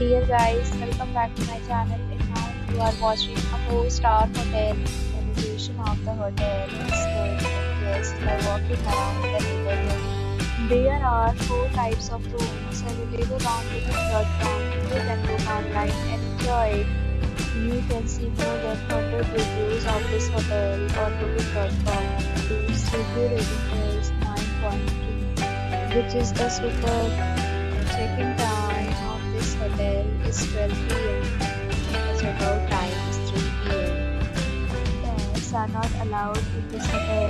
Dear guys, welcome back to my channel and now you are watching a 4-star hotel. The location of the hotel is good and guests love walking around the neighborhood. There are 4 types of rooms available on booking.com. You can book online and enjoy it. You can see more than 100 reviews of this hotel on booking.com. Its review rating is 9.3, which is the super. Check-in time of this hotel is 12 p.m. The check-out time is 3 p.m. Pets are not allowed in this hotel.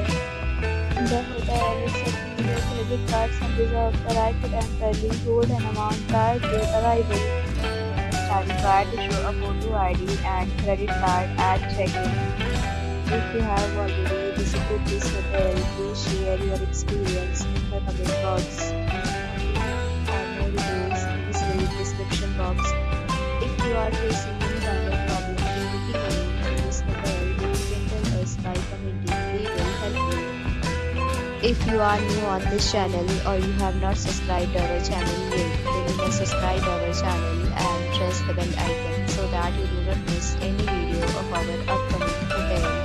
The hotel accepts major credit cards and reserves the right to temporarily hold an amount prior to your arrival. Guests are required to show a photo ID and credit card at check-in. If you have already visited this hotel, please share your experience in the comment box. Description box. If you are facing any kind of problem in booking a room in this hotel, then you can tell us by commenting. We will help you. If you are new on this channel or you have not subscribed our channel yet, then you can subscribe our channel and press the bell icon so that you do not miss any video of our upcoming hotel.